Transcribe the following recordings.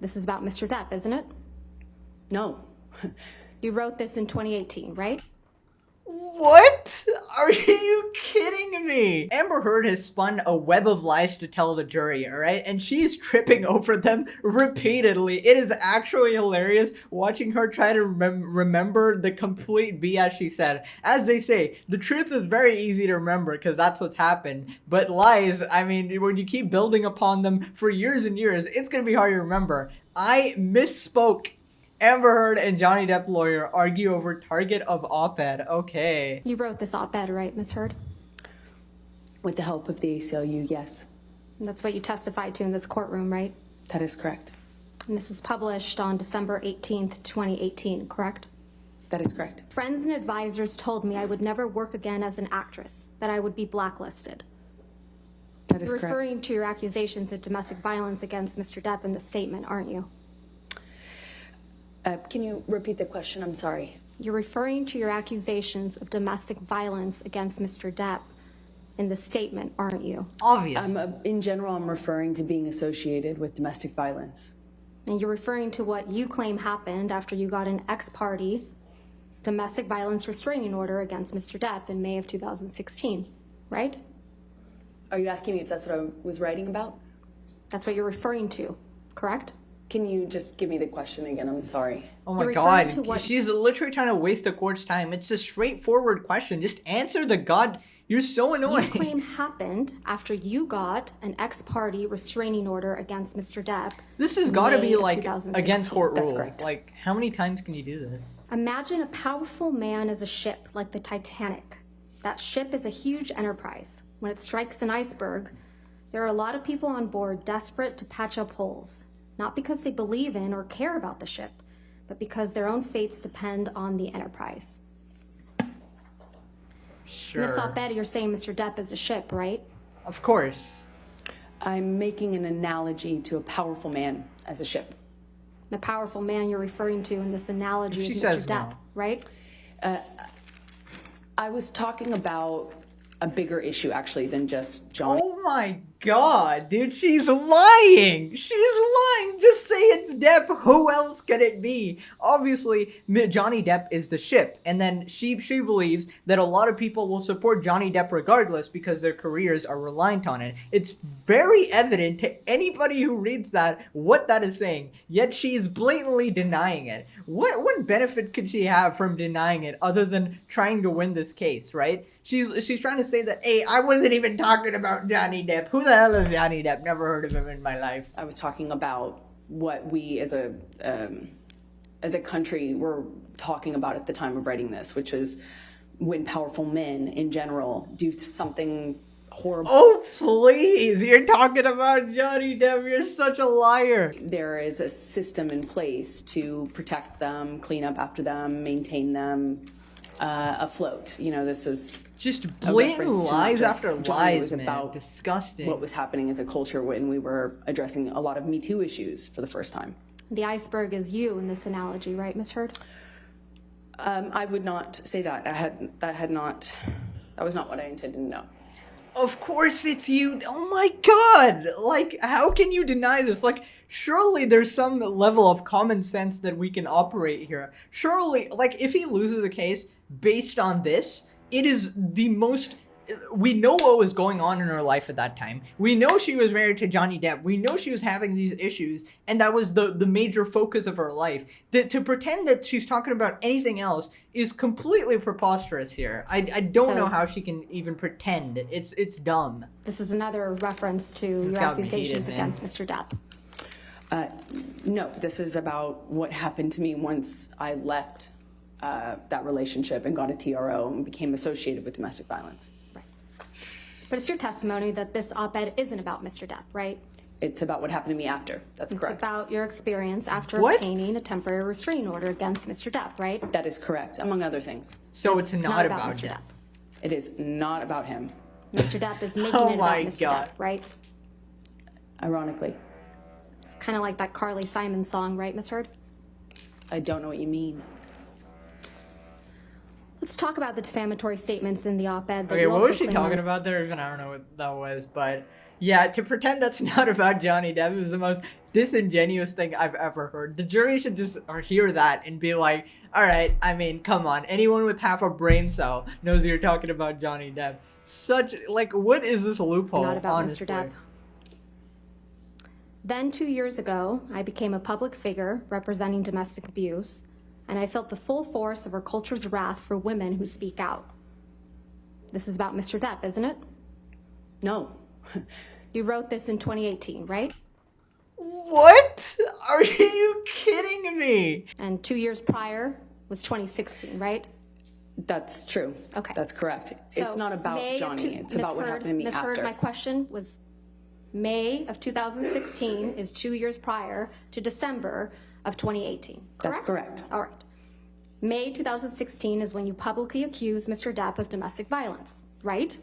This is about Mr. Depp, isn't it? No. You wrote this in 2018, right? What? Are you kidding me? Amber Heard has spun a web of lies to tell the jury, alright? And she's tripping over them repeatedly. It is actually hilarious watching her try to remember the complete BS she said. As they say, the truth is very easy to remember because that's what's happened. But lies, I mean, when you keep building upon them for years and years, it's gonna be hard to remember. I misspoke. Amber Heard and Johnny Depp lawyer argue over target of op-ed. Okay. You wrote this op-ed, right, Ms. Heard? With the help of the ACLU, yes. And that's what you testified to in this courtroom, right? That is correct. And this was published on December 18th, 2018, correct? That is correct. Friends and advisors told me I would never work again as an actress, that I would be blacklisted. That is You're correct. referring to your accusations of domestic violence against Mr. Depp in the statement, aren't you? Can you repeat the question? I'm sorry. You're referring to your accusations of domestic violence against Mr. Depp in the statement, aren't you? Obvious. In general, I'm referring to being associated with domestic violence. And you're referring to what you claim happened after you got an ex-parte domestic violence restraining order against Mr. Depp in May of 2016, right? Are you asking me if that's what I was writing about? That's what you're referring to, correct? Can you just give me the question again? I'm sorry. Oh my You're god, referring to what- she's literally trying to waste the court's time. It's a straightforward question. Just answer the god. You're so You annoying. claim happened after you got an ex-parte restraining order against Mr. Depp. This has got to May be of like 2016. against court That's rules. correct. Like, how many times can you do this? Imagine a powerful man as a ship like the Titanic. That ship is a huge enterprise. When it strikes an iceberg, there are a lot of people on board desperate to patch up holes, not because they believe in or care about the ship, but because their own fates depend on the enterprise. In this Sure. op-ed, you're saying Mr. Depp is a ship, right? Of course. I'm making an analogy to a powerful man as a ship. The powerful man you're referring to in this analogy She is Mr. says Depp, no. right? I was talking about a bigger issue, actually, than just Johnny. Oh my god, dude, she's lying. She's lying. Just say it's Depp. Who else could it be? Obviously, Johnny Depp is the ship, and then she believes that a lot of people will support Johnny Depp regardless because their careers are reliant on it. It's very evident to anybody who reads that what that is saying. Yet she's blatantly denying it. What benefit could she have from denying it other than trying to win this case, right? She's trying to say that, hey, I wasn't even talking about Johnny Depp. Who the hell is Johnny Depp? Never heard of him in my life. I was talking about what we as a country were talking about at the time of writing this, which is when powerful men in general do something horrible. Oh, please. You're talking about Johnny Depp. You're such a liar. There is a system in place to protect them, clean up after them, maintain them afloat. You know, this is Just a blatant reference to not lies just after Johnny, it lies, was man. about Disgusting. what was happening as a culture when we were addressing a lot of Me Too issues for the first time. The iceberg is you in this analogy, right, Ms. Heard? I would not say that. That was not what I intended to know. Of course it's you. Oh my god. Like, how can you deny this? Like, surely there's some level of common sense that we can operate here. Surely, like, if he loses a case based on this, it is the most... We know what was going on in her life at that time. We know she was married to Johnny Depp. We know she was having these issues, and that was the major focus of her life. To pretend that she's talking about anything else is completely preposterous here. I don't So- know how she can even pretend. It's dumb. This is another reference to your gotta be accusations heated, man. against Mr. Depp. No, this is about what happened to me once I left that relationship and got a TRO and became associated with domestic violence. But it's your testimony that this op-ed isn't about Mr. Depp, right? It's about what happened to me after. That's It's correct. about your experience after What? obtaining a temporary restraining order against Mr. Depp, right? That is correct, among other things. So it's not about Mr. Depp. Depp. It is not about him, Mr. Depp is making Oh it my about Mr. God. Depp, right? ironically. Kind of like that Carly Simon song, right, Ms. Heard? I don't know what you mean. Let's talk about the defamatory statements in the op-ed. that Okay, you what also was she claim talking are- about there? Even I don't know what that was, but Yeah, to pretend that's not about Johnny Depp is the most disingenuous thing I've ever heard. The jury should just hear that and be like, all right, I mean, come on. Anyone with half a brain cell knows you're talking about Johnny Depp. Such, like, what is this loophole, Not about honestly? Mr. Depp. Then 2 years ago, I became a public figure representing domestic abuse, and I felt the full force of our culture's wrath for women who speak out. This is about Mr. Depp, isn't it? No. You wrote this in 2018, right? What? Are you kidding me? And 2 years prior was 2016, right? That's true. Okay. That's correct. It's So not about May of Johnny. It's about what happened to me Ms. after. Heard, my question was May of 2016 is 2 years prior to December of 2018, correct? That's correct. All right. May 2016 is when you publicly accused Mr. Depp of domestic violence, right?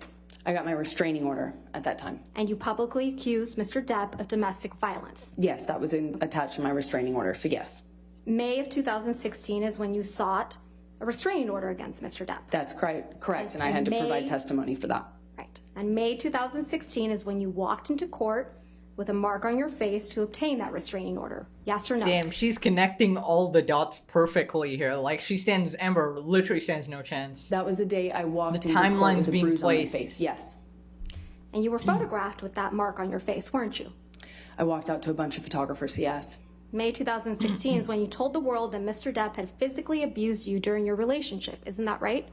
I got my restraining order at that time. And you publicly accused Mr. Depp of domestic violence. Yes, that was attached to my restraining order, so yes. May of 2016 is when you sought a restraining order against Mr. Depp. That's correct, and I had to May- provide testimony for that. Right. And May 2016 is when you walked into court with a mark on your face to obtain that restraining order. Yes or no? Damn, she's connecting all the dots perfectly here. Like, Amber literally stands no chance. That was the day I walked into timeline's court with a being bruise on my placed. face. Yes. And you were photographed with that mark on your face, weren't you? I walked out to a bunch of photographers, yes. May 2016 is when you told the world that Mr. Depp had physically abused you during your relationship. Isn't that right?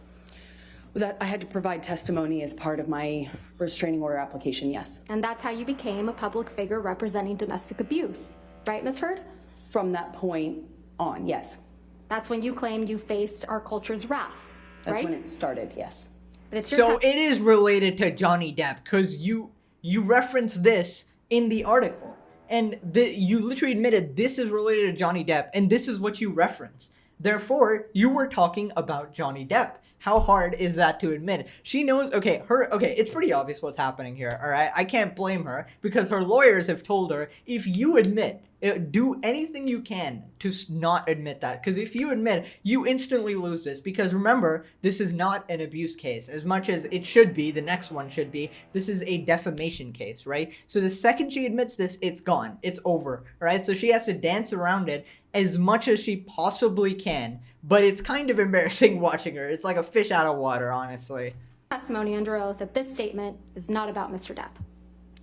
That I had to provide testimony as part of my restraining order application, yes. And that's how you became a public figure representing domestic abuse. Right, Ms. Heard? From that point on, yes. That's when you claimed you faced our culture's wrath, That's right? when it started, yes. But it's your So it is related to Johnny Depp because you reference this in the article, and you literally admitted this is related to Johnny Depp, and this is what you referenced. Therefore, you were talking about Johnny Depp. How hard is that to admit? She knows. Okay, it's pretty obvious what's happening here. All right, I can't blame her because her lawyers have told her if you admit. Do anything you can to not admit that. Because if you admit, you instantly lose this. Because remember, this is not an abuse case. As much as it should be, the next one should be, this is a defamation case, right? So the second she admits this, it's gone. It's over, right? So she has to dance around it as much as she possibly can. But it's kind of embarrassing watching her. It's like a fish out of water, honestly. testimony under oath that this statement is not about Mr. Depp.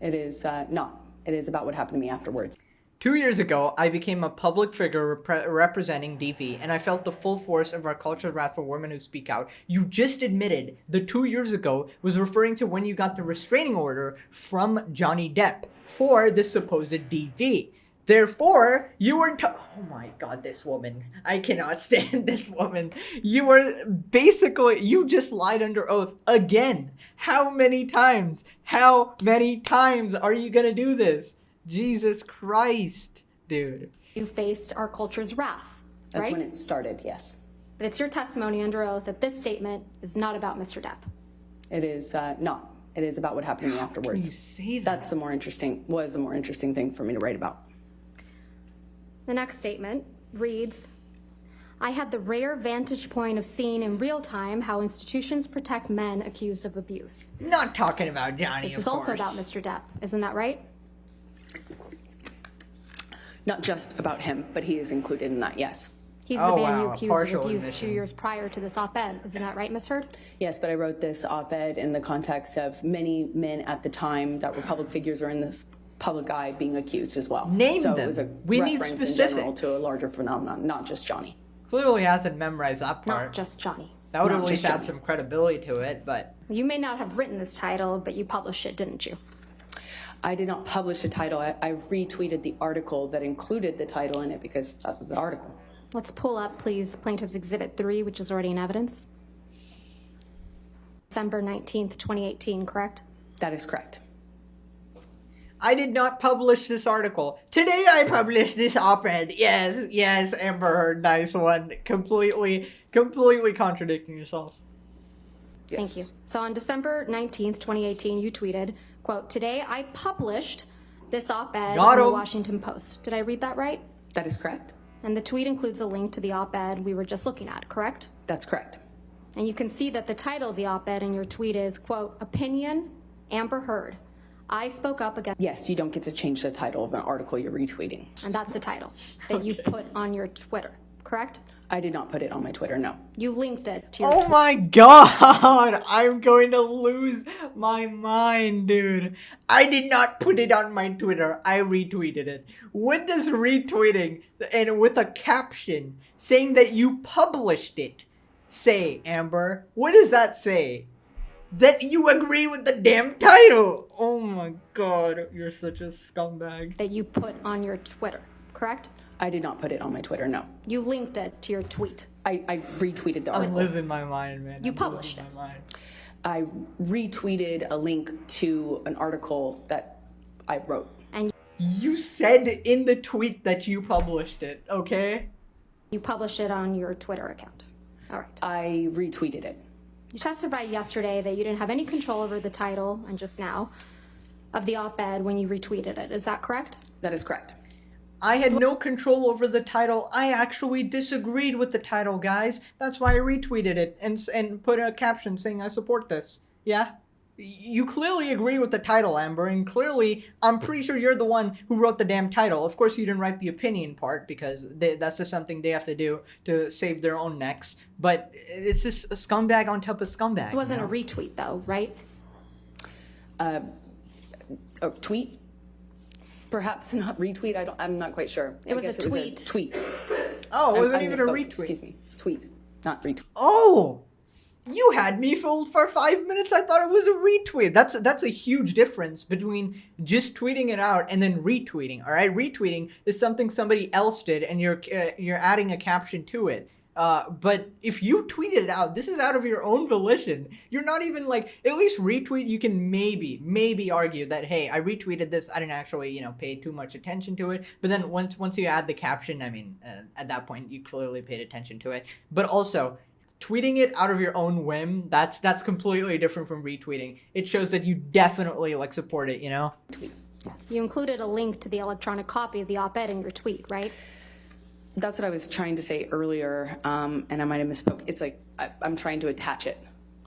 It is not. It is about what happened to me afterwards. 2 years ago, I became a public figure representing DV, and I felt the full force of our culture's wrath for women who speak out. You just admitted the 2 years ago was referring to when you got the restraining order from Johnny Depp for the supposed DV. Therefore, you were oh my god, this woman. I cannot stand this woman. You were basically, you just lied under oath again. How many times? How many times are you gonna do this? Jesus Christ, dude. You faced our culture's wrath, That's right? when it started, yes. But it's your testimony under oath that this statement is not about Mr. Depp. It is not. It is about what happened to me afterwards. Can you say that? That's the more interesting thing for me to write about. The next statement reads, I had the rare vantage point of seeing in real time how institutions protect men accused of abuse. Not talking about Johnny, This of is course. also about Mr. Depp, isn't that right? Not just about him, but he is included in that, yes. He's Oh, the man you wow, accused partial of abuse admission. 2 years prior to this op-ed. Isn't that right, Ms. Heard? Yes, but I wrote this op-ed in the context of many men at the time that were public figures or in this public eye being accused as well. Name so them. It was a We need reference in general specifics. to a larger phenomenon, not just Johnny. Clearly hasn't memorized that part. Not just Johnny. That would not at least just add Johnny. some credibility to it, but You may not have written this title, but you published it, didn't you? I did not publish a title. I retweeted the article that included the title in it because that was the article. Let's pull up, please, Plaintiff's Exhibit 3, which is already in evidence. December 19th, 2018, correct? That is correct. I did not publish this article. Today I published this op-ed. Yes, Amber Heard, nice one. Completely contradicting yourself. Yes. Thank you. So on December 19th, 2018, you tweeted, quote, today I published this op-ed Got in the him. Washington Post. Did I read that right? That is correct. And the tweet includes a link to the op-ed we were just looking at, correct? That's correct. And you can see that the title of the op-ed in your tweet is, quote, Opinion, Amber Heard. I spoke up against, Yes, you don't get to change the title of an article you're retweeting. and that's the title that you put on your Twitter, correct? I did not put it on my Twitter, no. You linked it to your Oh my god, I'm going to lose my mind, dude. I did not put it on my Twitter. I retweeted it. What does retweeting and with a caption saying that you published it say, Amber? What does that say? That you agree with the damn title. Oh my god, you're such a scumbag. that you put on your Twitter, correct? I did not put it on my Twitter, no. You linked it to your tweet. I retweeted the I'm article. losing my mind, man. You I'm published losing my mind. I retweeted a link to an article that I wrote. And You said in the tweet that you published it, okay? you published it on your Twitter account. All right. I retweeted it. You testified yesterday that you didn't have any control over the title, and just now, of the op-ed when you retweeted it. Is that correct? That is correct. I had no control over the title. I actually disagreed with the title, guys. That's why I retweeted it and put a caption saying I support this. Yeah? You clearly agree with the title, Amber, and clearly, I'm pretty sure you're the one who wrote the damn title. Of course, you didn't write the opinion part because that's just something they have to do to save their own necks. But it's just a scumbag on top of scumbag. It wasn't you a know? retweet, though, right? A tweet? Perhaps not retweet. I'm not quite sure. It was I guess a tweet. Tweet. Oh, it wasn't I even a misspoke. retweet. Excuse me. Tweet, not retweet. Oh, you had me fooled for 5 minutes. I thought it was a retweet. That's a huge difference between just tweeting it out and then retweeting. All right, retweeting is something somebody else did, and you're adding a caption to it. But if you tweeted it out, this is out of your own volition. You're not even like, at least retweet, you can maybe argue that, hey, I retweeted this. I didn't actually, pay too much attention to it. But then once you add the caption, I mean, at that point, you clearly paid attention to it. But also, tweeting it out of your own whim, that's completely different from retweeting. It shows that you definitely support it, You included a link to the electronic copy of the op-ed in your tweet, right? That's what I was trying to say earlier, and I might have misspoke. It's like I'm trying to attach it.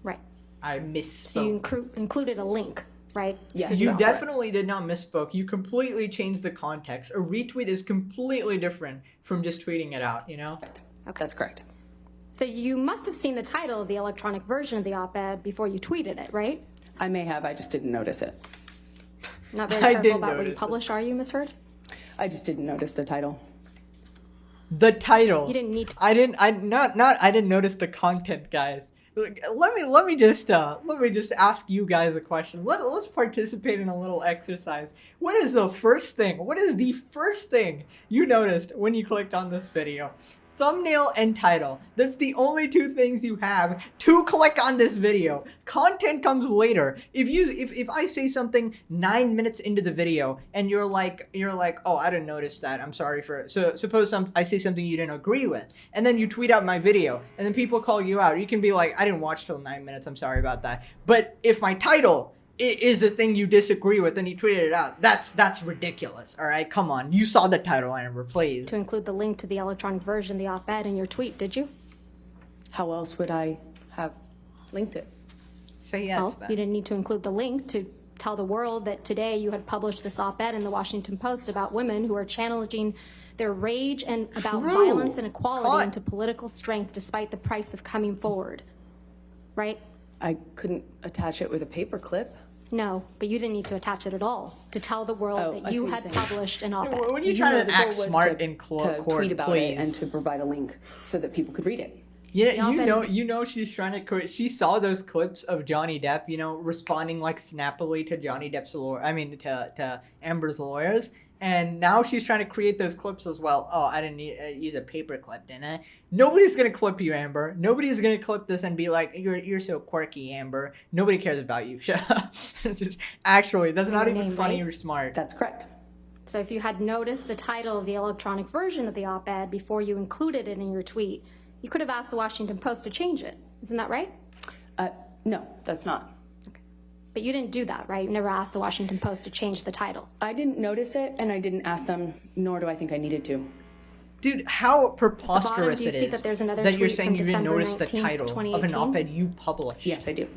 Right. I So you misspoke. included a link, right? Yes. You that's correct. definitely did not misspoke. You completely changed the context. A retweet is completely different from just tweeting it out, Okay. That's correct. So you must have seen the title of the electronic version of the op-ed before you tweeted it, right? I may have. I just didn't notice it. Not very I careful did about what you notice it. publish, are you, Ms. Heard? I just didn't notice the title. The title. You didn't need to. I didn't notice the content, guys. Let me just ask you guys a question. Let's participate in a little exercise. What is the first thing you noticed when you clicked on this video? Thumbnail and title. That's the only two things you have to click on this video. Content comes later. If I say something 9 minutes into the video and you're like, oh, I didn't notice that. I'm sorry for it. So suppose I say something you didn't agree with, and then you tweet out my video, and then people call you out. You can be like, I didn't watch till 9 minutes. I'm sorry about that. But if my title is the thing you disagree with and you tweeted it out, that's ridiculous. All right, come on. You saw the title, Amber, please. To include the link to the electronic version of the op-ed in your tweet, did you? How else would I have linked it? Say yes. Well, then. you didn't need to include the link to tell the world that today you had published this op-ed in the Washington Post about women who are challenging their rage and about True. violence and equality Caught. into political strength despite the price of coming forward. Right? I couldn't attach it with a paper clip. No, but you didn't need to attach it at all to tell the world Oh, that I see you what had you're saying. published an op-ed. When you try know, to the act goal was smart to- in to court, tweet about please. it and to provide a link so that people could read it. Yeah, The op-ed you know she's trying to. She saw those clips of Johnny Depp, responding snappily to Johnny Depp's lawyer. I mean, to Amber's lawyers, and now she's trying to create those clips as well. Oh, I didn't use a paper clip, didn't I? Nobody's gonna clip you, Amber. Nobody's gonna clip this and be like, "You're so quirky, Amber." Nobody cares about you. Shut up. Actually, that's not your even name, funny right? or smart. That's correct. So if you had noticed the title of the electronic version of the op-ed before you included it in your tweet, you could have asked the Washington Post to change it. Isn't that right? No, that's not. But you didn't do that, right? You never asked the Washington Post to change the title. I didn't notice it, and I didn't ask them, nor do I think I needed to. Dude, how preposterous do you it see is that there's another that you're tweet saying from you didn't December notice the 19th, title of an 2018? op-ed you published. Yes, I do.